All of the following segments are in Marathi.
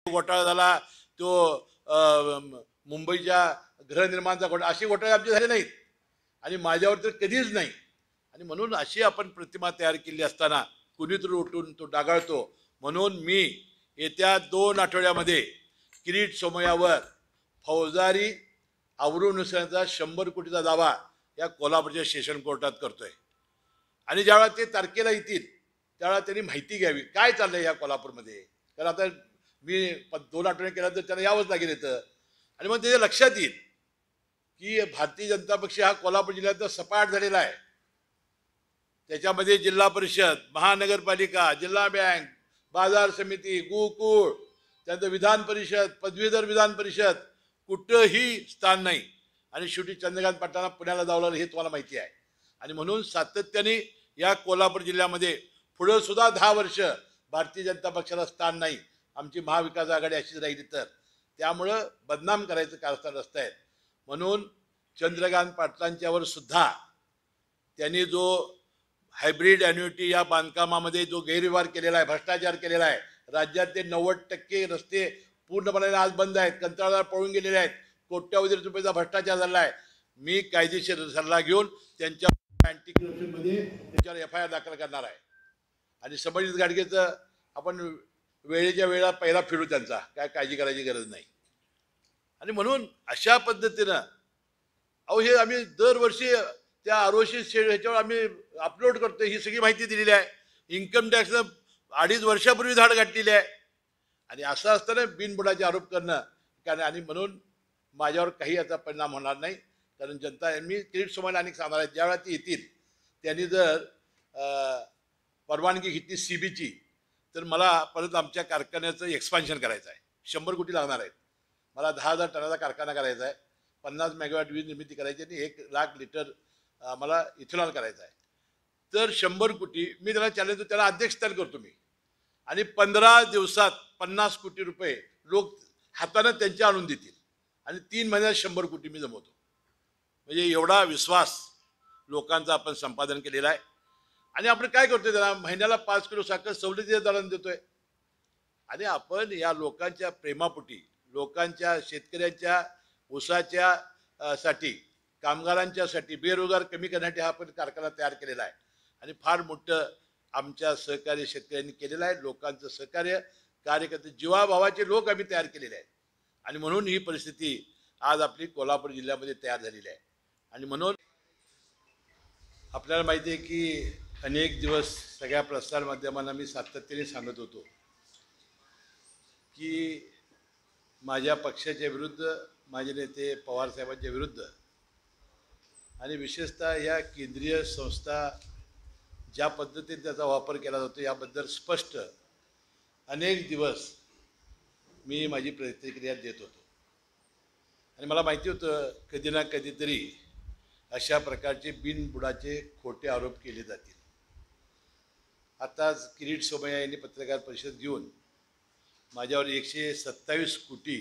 घोटाळा झाला, तो मुंबईच्या गृहनिर्माणचा घोटाळा, असे घोटाळे आमचे झाले नाहीत आणि माझ्यावर तर कधीच नाही. आणि म्हणून अशी आपण प्रतिमा तयार केली असताना कुणीतरी उठून तो डागाळतो. म्हणून मी येत्या 2 आठवड्यामध्ये किरीट सोमय्यावर फौजदारी आवरून नुसऱ्याचा 100 कोटीचा दावा या कोल्हापूरच्या सेशन कोर्टात करतोय. आणि ज्यावेळा ते तारखेला येतील त्यावेळेला त्यांनी माहिती घ्यावी काय चाललंय या कोल्हापूरमध्ये. कारण आता मी 2 आठवडे केल्यानंतर त्यांना यावंच लागेल इथं. आणि मग त्याच्या लक्षात येईल की भारतीय जनता पक्ष हा कोल्हापूर जिल्ह्यात सपाट झालेला आहे. त्याच्यामध्ये जिल्हा परिषद, महानगरपालिका, जिल्हा बँक, बाजार समिती, गोकुळ, त्यानंतर विधान परिषद, पदवीधर विधान परिषद, कुठंही स्थान नाही. आणि शेवटी चंद्रकांत पाटलांना पुण्याला जावं लागलं हे तुम्हाला माहिती आहे. आणि म्हणून सातत्याने या कोल्हापूर जिल्ह्यामध्ये पुढं सुद्धा 10 वर्ष भारतीय जनता पक्षाला स्थान नाही. आमची महाविकास आघाडी अशीच राहिली तर त्यामुळं बदनाम करायचं कारस्थान रस्ता आहे. म्हणून चंद्रकांत पाटलांच्यावर सुद्धा त्यांनी जो हायब्रिड ॲन्युइटी या बांधकामामध्ये जो गैरव्यवहार केलेला आहे, भ्रष्टाचार केलेला आहे, राज्यातले 90% रस्ते पूर्णपणे आज बंद आहेत, कंत्राटदार पळून गेलेले आहेत, कोट्यावधी रुपयाचा भ्रष्टाचार झाला आहे. मी कायदेशीर सल्ला घेऊन त्यांच्या अँटी करप्शनमध्ये त्याच्यावर FIR दाखल करणार आहे. आणि संबंधित गाडगेचं आपण वेळेच्या वेळा पहिला फिरू, त्यांचा काय काळजी करायची गरज नाही. आणि म्हणून अशा पद्धतीनं हे आम्ही दरवर्षी त्या आरोशी ह्याच्यावर आम्ही अपलोड करतो. ही सगळी माहिती दिलेली आहे. इन्कम टॅक्सनं 2.5 वर्षापूर्वी धाड घातलेली आहे. आणि असं असताना बिनबुडाचे आरोप करणं कारण आणि म्हणून माझ्यावर काही याचा परिणाम होणार नाही. कारण जनता मी किरीट सोमय्याला अनेक सांगणार आहे ज्यावेळा ती येतील त्यांनी जर परवानगी घेतली CBची तर मला परत आमच्या कारखान्याचं एक्सपान्शन करायचं आहे. 100 कोटी लागणार आहेत. मला 10,000 टनाचा कारखाना करायचा आहे. 50 मेगावॅट वीज निर्मिती करायची आणि 1 लाख लिटर मला इथेनॉल करायचं आहे. तर 100 कोटी मी त्याला चॅलेंज त्याला अध्यक्षस्थान करतो मी. आणि 15 दिवसात 50 कोटी रुपये लोक हातानं त्यांच्या आणून देतील आणि 3 महिन्यात 100 कोटी मी जमवतो. म्हणजे एवढा विश्वास लोकांचा आपण संपादन केलेला आहे. आणि आपण काय करतोय त्याला महिन्याला 5 किलो साखर सवलतीच्या दराने देतोय. आणि आपण या लोकांच्या प्रेमापोटी, लोकांच्या शेतकऱ्यांच्या ऊसाच्या साठी, कामगारांच्यासाठी, बेरोजगार कमी करण्यासाठी हा आपण कारखाना तयार केलेला आहे. आणि फार मोठं आमच्या सहकार्य शेतकऱ्यांनी केलेलं आहे. लोकांचं सहकार्य, कार्यकर्ते, जीवाभावाचे लोक आम्ही तयार केलेले आहेत. आणि म्हणून ही परिस्थिती आज आपली कोल्हापूर जिल्ह्यामध्ये तयार झालेली आहे. आणि म्हणून आपल्याला माहिती आहे की अनेक दिवस सगळ्या प्रसारमाध्यमांना मी सातत्याने सांगत होतो की माझ्या पक्षाच्या विरुद्ध, माझे नेते पवारसाहेबांच्या विरुद्ध आणि विशेषतः या केंद्रीय संस्था ज्या पद्धतीने त्याचा वापर केला जातो याबद्दल स्पष्ट अनेक दिवस मी माझी प्रतिक्रिया देत होतो. आणि मला माहिती होतं कधी ना कधीतरी अशा प्रकारचे बिनबुडाचे खोटे आरोप केले जातील. आताच किरीट सोमय्या यांनी पत्रकार परिषद घेऊन माझ्यावर 127 कोटी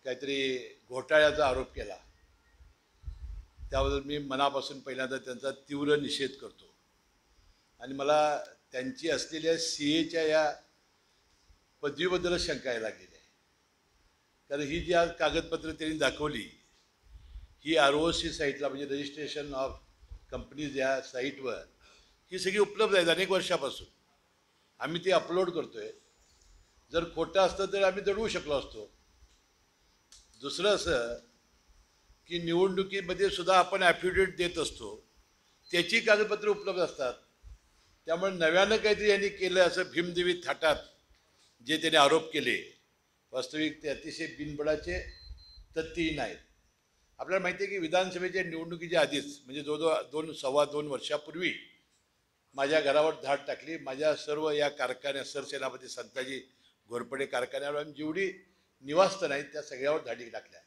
काहीतरी घोटाळ्याचा आरोप केला. त्याबद्दल मी मनापासून पहिल्यांदा त्यांचा तीव्र निषेध करतो. आणि मला त्यांची असलेल्या CAच्या या पदवीबद्दल शंका यायला लागलेली आहे. कारण ही जी आज कागदपत्र त्यांनी दाखवली ही ROC साईटला म्हणजे रजिस्ट्रेशन ऑफ कंपनीज या साईटवर ही सगळी उपलब्ध आहेत अनेक वर्षापासून. आम्ही ती अपलोड करतोय. जर खोटं असतं तर आम्ही दडवू शकलो असतो. दुसरं असं की निवडणुकीमध्ये सुद्धा आपण ॲफिडेविट देत असतो, त्याची कागदपत्रे उपलब्ध असतात. त्यामुळे नव्यानं काहीतरी यांनी केलं असं भीमदेवी थाटात जे त्यांनी आरोप केले वास्तविक ते अतिशय बिनबुडाचे, तथ्यहीन आहेत. आपल्याला माहिती आहे की विधानसभेच्या निवडणुकीच्या आधीच म्हणजे जवळजवळ 2-2.25 वर्षापूर्वी माझ्या घरावर धाड टाकली. माझ्या सर्व या कारखान्या सरसेनापती संताजी घोरपडे कारखान्यावर जेवढी निवासस्थानं आहेत त्या सगळ्यावर धाडी टाकल्या.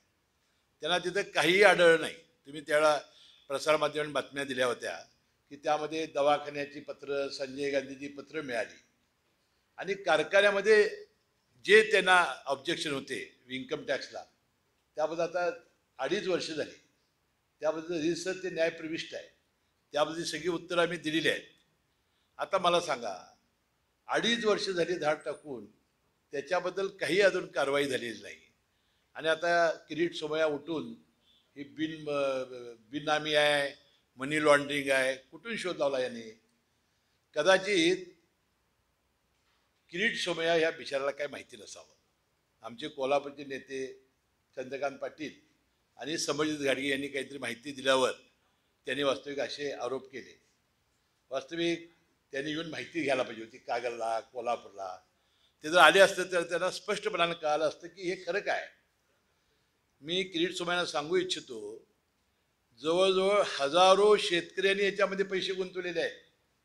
त्यांना तिथं काहीही आढळलं नाही. तुम्ही त्यावेळा प्रसारमाध्यमांनी बातम्या दिल्या होत्या की त्यामध्ये दवाखान्याची पत्र, संजय गांधीची पत्र मिळाली. आणि कारखान्यामध्ये जे त्यांना ऑब्जेक्शन होते इन्कम टॅक्सला त्याबद्दल आता 2.5 वर्ष झाली. त्याबद्दल रिसर्च ते न्यायप्रविष्ट आहे. त्याबद्दल सगळी उत्तरं आम्ही दिलेली आहेत. आता मला सांगा 2.5 वर्ष झाली धाड टाकून त्याच्याबद्दल काही अजून कारवाई झालेली नाही. आणि आता किरीट सोमय्या उठून ही बिननामी आहे, मनी लॉन्ड्रिंग आहे, कुठून शोध लावला याने? कदाचित किरीट सोमय्या ह्या बिचाराला काय माहिती नसावं. आमचे कोल्हापूरचे नेते चंद्रकांत पाटील आणि समरजित घाडगे यांनी काहीतरी माहिती दिल्यावर त्यांनी वास्तविक असे आरोप केले. वास्तविक त्यांनी येऊन माहिती घ्यायला पाहिजे होती कागलला, कोल्हापूरला. ते जर आले असते तर त्यांना स्पष्टपणाने कळालं असतं की हे खरं काय. मी किरीट सोमय्यांना सांगू इच्छितो, जवळजवळ हजारो शेतकऱ्यांनी याच्यामध्ये पैसे गुंतवलेले आहेत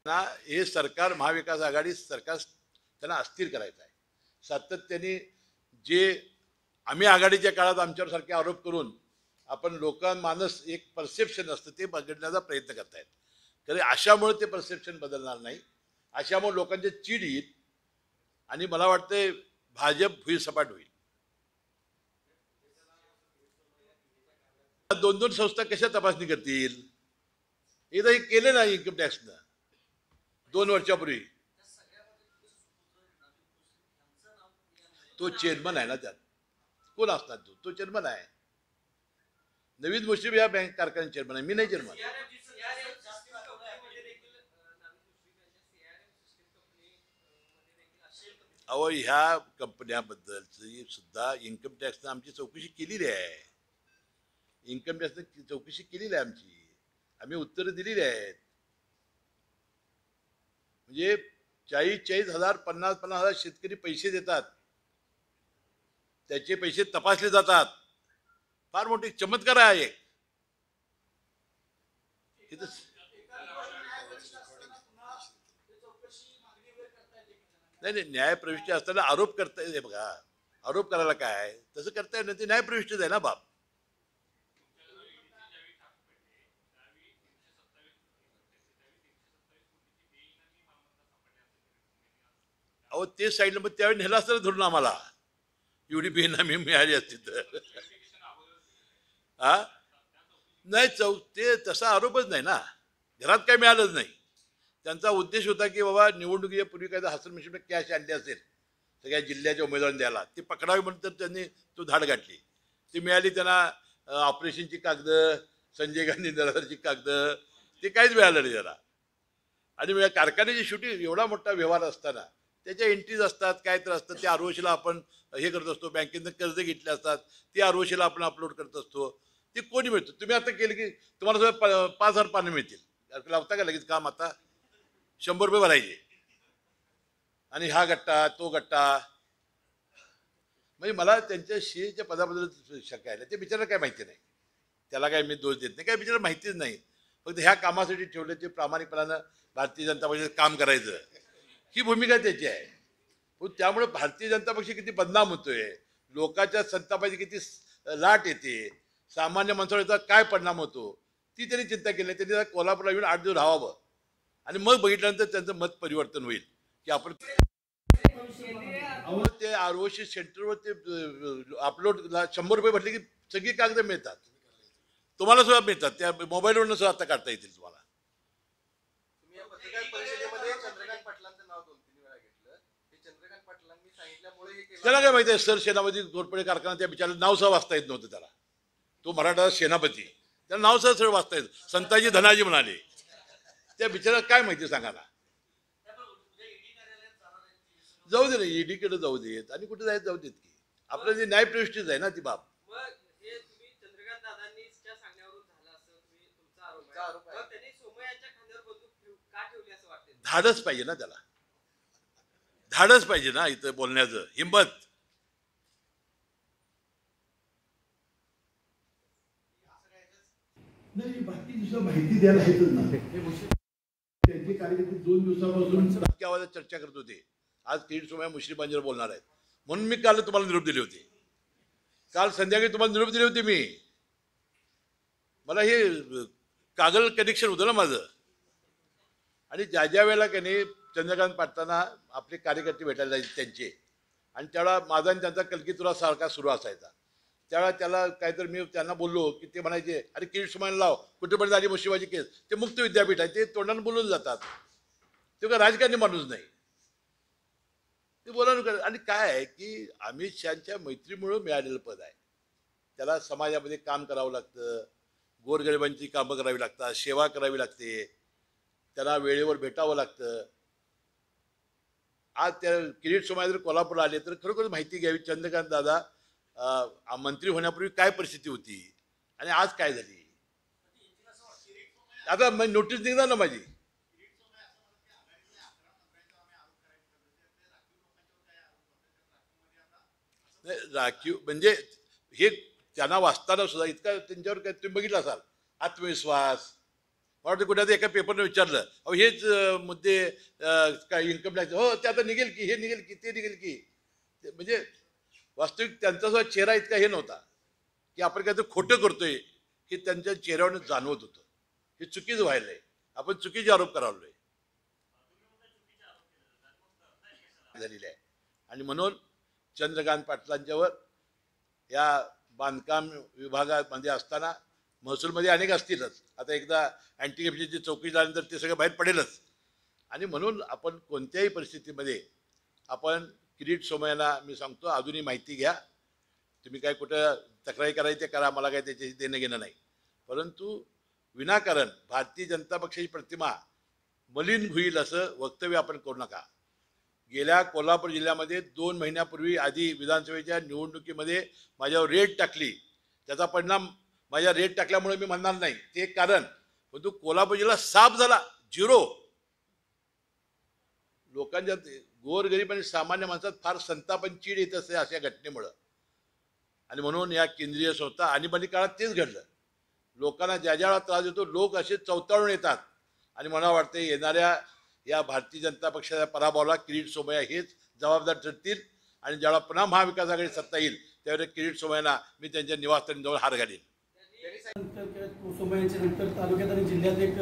ना. हे सरकार, महाविकास आघाडी सरकार त्यांना अस्थिर करायचं आहे. सातत्याने जे आम्ही आघाडीच्या काळात आमच्यावर सारखे आरोप करून आपण लोकमानस एक परसेप्शन असतं ते बदलण्याचा प्रयत्न करतायत. तरी अशामुळे ते परसेप्शन बदलणार नाही. अशामुळे लोकांचे चीड येईल आणि मला वाटतं भाजप भुईसपाट होईल. 2-2 संस्था कशा तपासणी करतील? एकदा हे केलं नाही इन्कम टॅक्सनं 2 वर्षापूर्वी. तो चेअरमन आहे ना त्यात. कोण असणार तो चेअरमन आहे. नवीद मुश्रीफ या बँक कारखान्याचे चेअरमन आहे, मी नाही चेअरमन. अहो, ह्या कंपन्याबद्दलची सुद्धा इन्कम टॅक्सनं आमची चौकशी केलेली आहे. इन्कम टॅक्सनं चौकशी केलेली आहे आमची. आम्ही उत्तरं दिलेली आहेत. म्हणजे 40,000 50,000 शेतकरी पैसे देतात, त्याचे पैसे तपासले जातात. फार मोठी चमत्कार आहे. नाही, न्यायप्रविष्टी असताना आरोप करता येते. बघा, आरोप करायला काय तसं करता येईल ना, ते न्यायप्रविष्टीच आहे ना बाप. अहो, ते साईडला मग त्यावेळी नेलं असतं धरून आम्हाला. एवढी बेनामी मिळाली असती तर. हा नाही, ते तसा आरोपच नाही ना. घरात काय मिळालंच नाही. त्यांचा उद्देश होता की बाबा निवडणुकीच्या पूर्वी काय हसन मिशन कॅश आणली असेल सगळ्या जिल्ह्याच्या उमेदवारांनी द्यायला, ती पकडावी म्हणून तर त्यांनी तो धाड गाठली. ती मिळाली त्यांना ऑपरेशनची कागदं, संजय गांधी निराधारची कागदं, ते काहीच मिळालं नाही त्याला. आणि कारखान्याची शेवटी एवढा मोठा व्यवहार असताना त्याच्या एंट्रीज असतात, काय तर असतं. ते आरओशीला आपण हे करत असतो, बँकेतनं कर्ज घेतले असतात, ते आरओशीला आपण अपलोड करत असतो. ते कोणी मिळतो? तुम्ही आता केलं की तुम्हाला सगळं 5,000 पानं मिळतील. लावता का लगेच काम? आता 100 रुपये भरायचे आणि हा गट्टा तो गट्टा. म्हणजे मला त्यांच्या सीएच्या पदाबद्दल शंका आहे. ते बिचारायला काय माहिती नाही. त्याला काय मी दोष देत नाही, काय बिचारा माहितीच नाही. फक्त ह्या कामासाठी ठेवलं, ते प्रामाणिकपणानं भारतीय जनता पक्षाचं काम करायचं ही भूमिका त्याची आहे. पण त्यामुळे भारतीय जनता पक्ष किती बदनाम होतोय, लोकांच्या संतापाची किती लाट येते, सामान्य माणसावर याचा काय परिणाम होतो, ती त्यांनी चिंता केली नाही. त्यांनी कोल्हापूरला येऊन 8 दिवस राहावं आणि मग बघितल्यानंतर त्यांचं मत परिवर्तन होईल की आपण ते आरओशी सेंटरवर ते अपलोड 100 रुपये भरले की सगळी कागद मिळतात. तुम्हाला सुद्धा मिळतात, त्या मोबाईलवरनं सुद्धा आता काढता येतील तुम्हाला. त्याला काय माहिती आहे, सर सेनापती घोरपडे कारखाना, त्या बिचाराला नाव सह वाचता येत नव्हतं त्याला. तो मराठा सेनापती, त्याला नाव सह सरळ वाचता येत. संताजी धनाजी म्हणाले. त्या बिचाराला काय माहिती सांगा ना. जाऊ दे ना, ईडीकडे जाऊ देत आणि कुठे जायचं जाऊ देत की. आपलं जे न्यायप्रविष्टीच आहे ना ती बाब. धाडच पाहिजे ना त्याला, धाडच पाहिजे ना इथं बोलण्याचं, हिंमत. नाही, बाकी दुसरं माहिती द्यायला येतच ना. त्यांचे कार्यकर्ते 2 दिवसापासून राजकीय आवाजात चर्चा करत होते. आज किरीट सोमय्या मुश्रीफ अंजर बोलणार आहेत म्हणून मी काल तुम्हाला निरोप दिले होते. काल संध्याकाळी तुम्हाला निरोप दिले होते मी. मला हे कागल कनेक्शन होतं ना माझं. आणि ज्या वेळेला की नाही चंद्रकांत पाटलांना आपले कार्यकर्ते भेटायला जायचे त्यांचे, आणि त्यावेळेला माझा आणि त्यांचा कलकीतुरा सारखा सुरू असायचा. त्यावेळेला त्याला काहीतरी मी त्यांना बोललो की ते म्हणायचे, अरे किरीट सोमय्याला लाव, कुठेपर्यंत झाली मुश्रीफाची केस. ते मुक्त विद्यापीठ आहे, ते तोंडानं बोलून जातात. ते का राजकारणी माणूस नाही. ते बोलावून आणि काय आहे की अमित शहाच्या मैत्रीमुळं मिळालेलं पद आहे. त्याला समाजामध्ये काम करावं लागतं, गोरगरिबांची कामं करावी लागतात, सेवा करावी लागते, त्यांना वेळेवर भेटावं लागतं. आज त्या किरीट सोमय्या जर कोल्हापूरला आले तर खरोखर माहिती घ्यावी चंद्रकांत दादा मंत्री होण्यापूर्वी काय परिस्थिती होती आणि आज काय झाली. आता नोटीस निघणार ना माझी. राखीव म्हणजे हे त्यांना वाचताना सुद्धा इतका त्यांच्यावर काय तुम्ही बघितलं असाल आत्मविश्वास. मला वाटतं कुठे एका पेपरनं विचारलं अहो हेच मुद्दे काय इन्कम टॅक्स हो ते आता निघेल की हे निघेल की ते निघेल की म्हणजे वास्तविक त्यांचा जो चेहरा इतका हे नव्हता की आपण काहीतरी खोटं करतोय हे त्यांच्या चेहऱ्यावर जाणवत होतं. हे चुकीचं व्हायलंय, आपण चुकीचे आरोप करावलोय झालेले आहे. आणि म्हणून चंद्रकांत पाटलांच्यावर या बांधकाम विभागामध्ये असताना महसूलमध्ये अनेक असतीलच. आता एकदा अँटी करप्शनची चौकशी झाल्यानंतर ते सगळं बाहेर पडेलच. आणि म्हणून आपण कोणत्याही परिस्थितीमध्ये आपण किरीट सोमय्याला मी सांगतो अजूनही माहिती घ्या. तुम्ही काय कुठं तक्रारी करायची ते करा, मला काय त्याच्याशी देणं घेणं नाही. परंतु विनाकारण भारतीय जनता पक्षाची प्रतिमा मलिन होईल असं वक्तव्य आपण करू नका. गेल्या कोल्हापूर जिल्ह्यामध्ये 2 महिन्यापूर्वी आधी विधानसभेच्या निवडणुकीमध्ये माझ्यावर रेड टाकली. त्याचा परिणाम माझ्या रेड टाकल्यामुळे मी म्हणणार नाही ते एक कारण, परंतु कोल्हापूर जिल्हा साफ झाला, 0. लोकांच्या गोरगरीब आणि सामान्य माणसात फार संताप आणि चीड येत असते अशा घटनेमुळं. आणि म्हणून या केंद्रीय संस्था आणीबाणी काळात तेच घडलं. लोकांना ज्या ज्या त्रास देतो लोक असे चवताळून येतात. आणि मला वाटते येणाऱ्या या भारतीय जनता पक्षाच्या पराभवाला किरीट सोमय्या हेच जबाबदार ठरतील. आणि ज्यावेळेला पुन्हा महाविकास आघाडी सत्ता येईल त्यावेळेला किरीट सोमय्याला मी त्यांच्या निवासस्थानी जवळ हार घालीन. सोमय्यांच्या नंतर तालुक्यात आणि जिल्ह्यात एक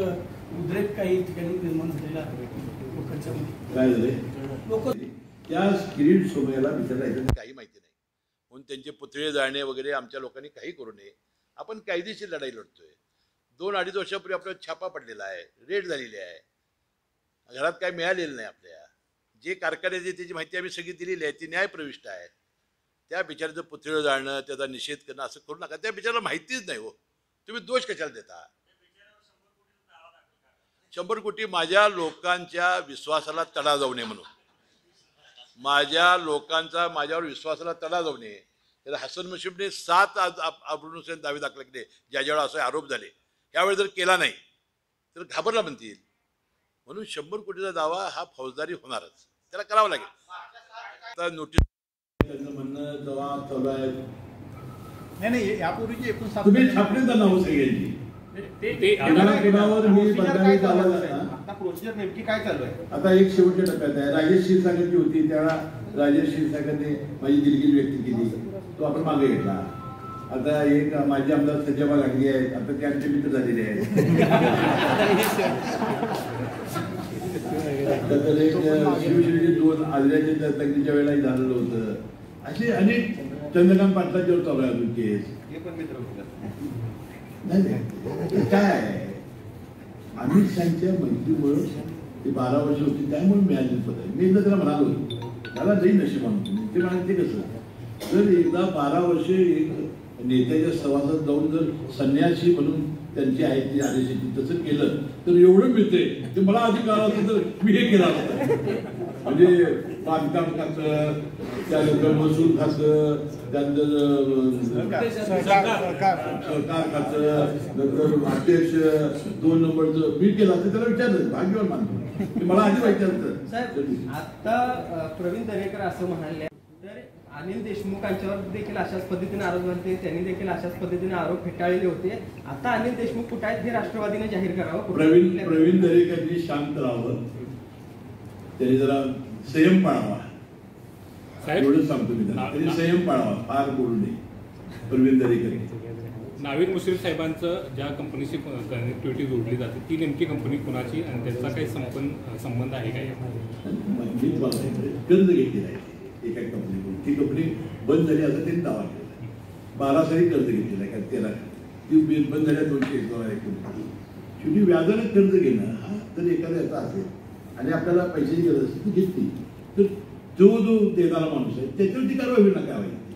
उद्रेक काही ठिकाणी निर्माण झालेला आहे. काय झाले लोक त्या किरीट सोमय्याला विचारायचं काही माहिती नाही म्हणून त्यांचे पुतळे जाळणे वगैरे आमच्या लोकांनी काही करू नये. आपण कायदेशीर लढाई लढतोय. 2-2.5 वर्षापूर्वी आपल्याला छापा पडलेला आहे, रेड झालेली आहे, घरात काय मिळालेलं नाही. आपल्या जे कारखान्याचे त्याची माहिती आम्ही सगळी दिलेली आहे, ती न्यायप्रविष्ट आहे. त्या बिचाराचं पुतळं जाळणं त्याचा निषेध करणं असं करू नका. त्या बिचाराला माहितीच नाही हो, तुम्ही दोष कशाला देता. 100 कोटी माझ्या लोकांच्या विश्वासाला तडा जाऊ नये म्हणून, माझ्या लोकांचा माझ्यावर विश्वासाला तडा जाऊ नये. तर हसन मुश्रीफने 7 अब्रुनुसेन दावे दाखल केले ज्याच्यावर असे आरोप झाले. यावेळी जर केला नाही तर घाबरला म्हणतील. म्हणून 100 कोटीचा दावा हा फौजदारी होणारच, त्याला करावं लागेल. आता नोटीस त्यांचं म्हणणं जबाब चालू आहे. नाही यापूर्वीची 59 तुम्ही छापणीचं नाव सगळ्यांची आता प्रोसिजर नेमकी काय चालू आहे. आता एक शेवटच्या टप्प्यात आहे. राजेश क्षीरसागरची होती त्यावेळा राजेश क्षीरसागरने माझी दिलगिरी व्यक्त केली, तो आपण मागे घेतला. आता एक माझे आमदार सज्जबा गांधी आहेत, आता ते आमचे मित्र झालेले आहेत. तर एक शिवसेनेचे 2 आजऱ्याच्या तंगडीच्या वेळेलाही झालेलं होतं. असे अनेक चंद्रकांत पाटलांच्यावर चालू आहे अजून केस. हे पण मित्र नाही काय आहे अमित शहाच्या मैत्रीमुळं ते 12 वर्ष होती त्यामुळे मिळालेलं पद आहे. मी एकदा त्याला म्हणालो त्याला लई नशीब म्हणतो. ते म्हणाले ते कसं जर एकदा 12 वर्ष एक नेत्याच्या सहवासात जाऊन जर संन्यासी म्हणून त्यांची आहे ती आदेशाची तसं केलं तर एवढं मिळते ते मला अधिकार असतं तर मी हे केलं असतं. म्हणजे बांधकाम खातं, त्यानंतर महसूल खातं, त्यानंतर सरकार खातं, नंतर अध्यक्ष 2 नंबरचं मी केलं असतं. त्याला विचारलं भाग्यवान मानतो मला आधी विचारलं. आता प्रवीण दरेकर असं म्हणाले तर अनिल देशमुखांच्यावर देखील अशाच पद्धतीने आरोप झाले, त्यांनी देखील अशाच पद्धतीने आरोप फेटाळले होते. आता अनिल देशमुख कुठे आहेत हे राष्ट्रवादीने जाहीर करावं. प्रवीण दरेकरांनी शांत राहावं, त्यांनी जरा संयम पाळावा एवढंच सांगतो मी त्यांना. त्यांनी संयम पाळावा, फार बोलू नये. प्रवीण दरेकर नाविद मुश्रीफ साहेबांचं ज्या कंपनीशी कनेक्टिव्हिटी जोडली जाते ती नेमकी कंपनी कुणाची आणि त्यांचा काही संबंध आहे काय. कर्ज घेतलेलं आहे एका कंपनीकडून, ती कंपनी बंद झाली असं त्यांनी दावा केला. 12 साली कर्ज घेतलेलं आहे का 13 ती बंद झाल्या 200 शेवटी व्याजाने कर्ज घेणं हा जर एखाद्या याचा असेल आणि आपल्याला पैशाची गरज असेल ती घेतली तर जो देणारा माणूस आहे त्याच्यावरती कारवाई होईल ना. काय व्हायची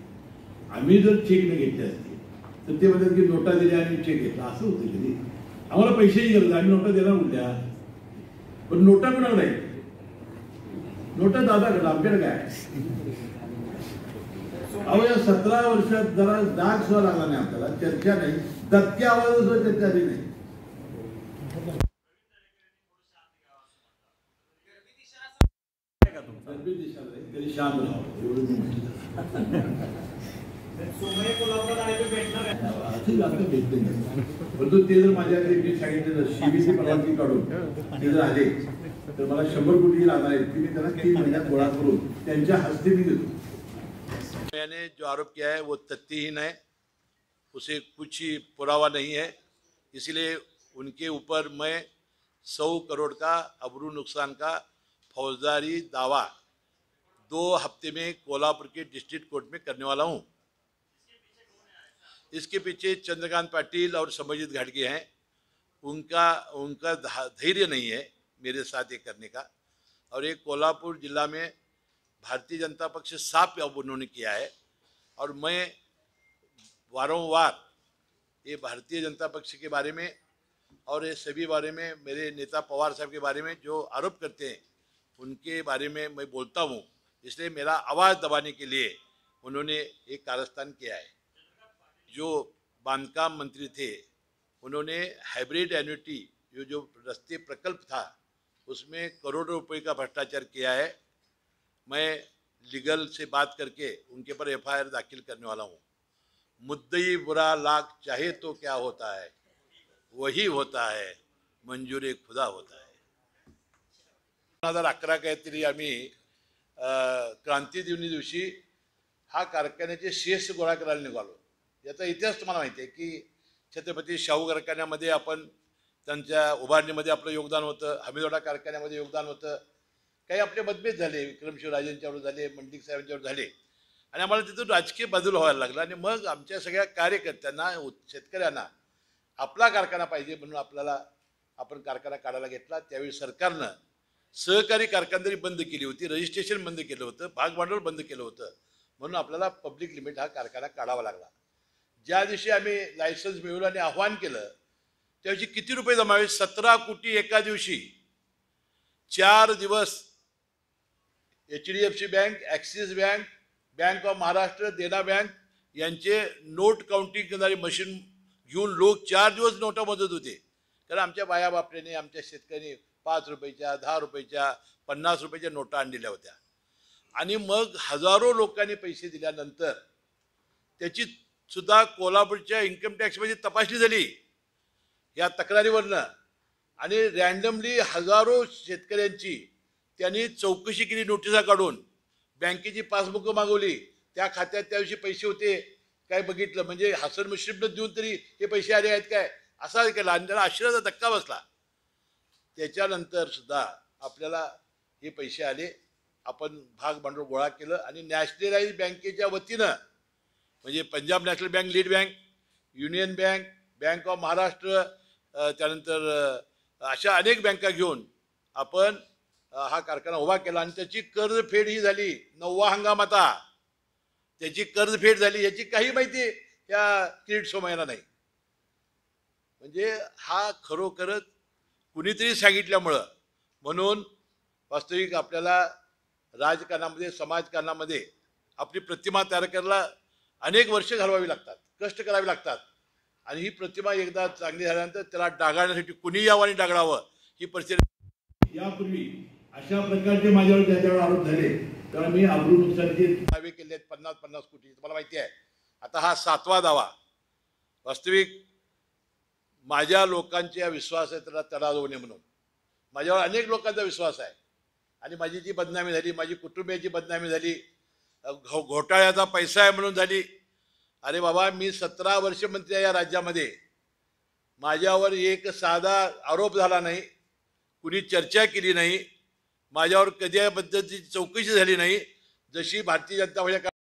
आम्ही जर चेक न घेतले असते तर ते म्हणतात की नोटा दिल्या आणि चेक घेतला असं होतं कधी. आम्हाला पैशाची गरज आम्ही नोटा देणार उद्या, पण नोटा कोणाकडे आहे? नोटा दादाकडे, आमच्याकडे काय? अहो या 17 वर्षात जरा डाग सुद्धा लागला नाही आपल्याला, चर्चा नाही, दबक्या आवाजात सुद्धा चर्चा आली नाही. तरी शांत राहावं एवढं मी म्हणतो. परंतु ते जर माझ्याकडे मी सांगितलं सीबीसी परवानगी काढून ते जर आले तर मला 100 कोटी लागणार आहेत की मी त्यांना 3 महिन्यात गोळा करून त्यांच्या हस्ते मी देतो. मैंने जो आरोप किया है वो तथ्यहीन है, उसे कुछ ही पुरावा नहीं है, इसलिए उनके ऊपर मैं 100 करोड़ का अबरू नुकसान का फौजदारी दावा 2 हफ्ते में कोल्हापुर के डिस्ट्रिक्ट कोर्ट में करने वाला हूँ. इसके पीछे चंद्रकांत पाटिल और समरजीत घाटगे हैं. उनका धैर्य नहीं है मेरे साथ ये करने का. और एक कोल्हापुर जिला में भारतीय जनता पक्ष साफ अब उन्होंने किया है और मैं वारंवार ये भारतीय जनता पक्ष के बारे में और ये सभी बारे में मेरे नेता पवार साहब के बारे में जो आरोप करते हैं उनके बारे में मैं बोलता हूँ. इसलिए मेरा आवाज़ दबाने के लिए उन्होंने एक कारस्तान किया है. जो बांधकाम मंत्री थे उन्होंने हाइब्रिड एन्युटी जो रस्ते प्रकल्प था उसमें करोड़ों रुपए का भ्रष्टाचार किया है. मैं लीगल से बात करके उनके पर एफआईआर दाखिल करने वाला हूँ. मुद्दई बुरा लाख चाहे तो क्या होता है, वही होता है मंजूर खुदा होता है. 2011 काहीतरी आम्ही क्रांती दिवशी हा कारखान्याचे शेष गोळा करायला निघालो. याचा इतिहास तुम्हाला माहिती आहे की छत्रपती शाहू कारखान्यामध्ये आपण त्यांच्या उभारणीमध्ये आपलं योगदान होतं, हमीदोडा कारखान्यामध्ये योगदान होतं. काही आपले मतभेद झाले, विक्रमशिव राजेंच्यावर झाले, मंडिक साहेबांच्यावर झाले आणि आम्हाला तिथून राजकीय बदल व्हायला लागला. आणि मग आमच्या सगळ्या कार्यकर्त्यांना शेतकऱ्यांना आपला कारखाना पाहिजे म्हणून आपण कारखाना काढायला घेतला. त्यावेळी सरकारनं सहकारी कारखानदारी बंद केली होती, रजिस्ट्रेशन बंद केलं होतं, भाग भांडवल बंद केलं होतं. म्हणून आपल्याला पब्लिक लिमिट हा कारखाना काढावा लागला. ज्या दिवशी आम्ही लायसन्स मिळवलं आणि आव्हान केलं त्या दिवशी किती रुपये जमावे? 17 कोटी एका दिवशी. 4 दिवस HDFC bank, axis bank, bank of Maharashtra, Dena bank यांचे नोट काउंटिंग करणारी मशीन घेऊन लोक 4 दिवस नोटा मोजत होते. कारण आमच्या बाया बापऱ्याने, आमच्या शेतकऱ्यांनी 5 रुपयाच्या, 10 रुपयाच्या, 50 रुपयाच्या नोटा आणलेल्या होत्या. आणि मग हजारो लोकांनी पैसे दिल्यानंतर त्याची सुद्धा कोल्हापूरच्या इन्कम टॅक्समध्ये तपासणी झाली या तक्रारीवरनं. आणि रँडमली हजारो शेतकऱ्यांची त्यांनी चौकशी केली, नोटिसा काढून बँकेची पासबुकं मागवली. त्या खात्यात त्याविषयी पैसे होते काय बघितलं, म्हणजे हसन मुश्रीफनं देऊन तरी हे पैसे आले आहेत काय असा केला आणि त्याला आश्चर्याचा धक्का बसला. त्याच्यानंतर सुद्धा आपल्याला हे पैसे आले. आपण भाग भांडवल गोळा केलं आणि नॅशनलाइज बँकेच्या वतीनं म्हणजे Punjab national bank, lead bank, union bank, bank of Maharashtra, त्यानंतर अशा अनेक बँका घेऊन आपण हा कारखाना उभा केला. आणि त्याची कर्जफेड ही झाली. 9वा हंगाम आता त्याची कर्जफेड झाली याची काही माहिती या किरीट सोमय्यांना नाही. म्हणजे हा खरोखरच कुणीतरी सांगितल्यामुळं. म्हणून वास्तविक आपल्याला राजकारणामध्ये, समाजकारणामध्ये आपली प्रतिमा तयार करायला अनेक वर्ष घालवावी लागतात, कष्ट करावे लागतात. आणि ही प्रतिमा एकदा चांगली झाल्यानंतर त्याला डागाळण्यासाठी कुणी यावं आणि डागळावं ही परिस्थिती. यापूर्वी अशा प्रकारचे माझ्यावर ज्याच्यावर आरोप झाले तेव्हा मी अब्रू नुकसानीचे दावे केले आहेत 50-50 कोटी. तुम्हाला माहिती आहे आता हा 7वा दावा. वास्तविक माझ्या लोकांच्या विश्वास आहे त्याला तडा जाऊ नये म्हणून. माझ्यावर अनेक लोकांचा विश्वास आहे आणि माझी जी बदनामी झाली, माझी कुटुंबियाची बदनामी झाली, घोटाळ्याचा पैसा आहे म्हणून झाली. अरे बाबा, मी 17 वर्ष मंत्री आहे या राज्यामध्ये. माझ्यावर एक साधा आरोप झाला नाही, कुणी चर्चा केली नाही, माझ्यावर कधी या पद्धतीची चौकशी झाली नाही. जशी भारतीय जनता पक्ष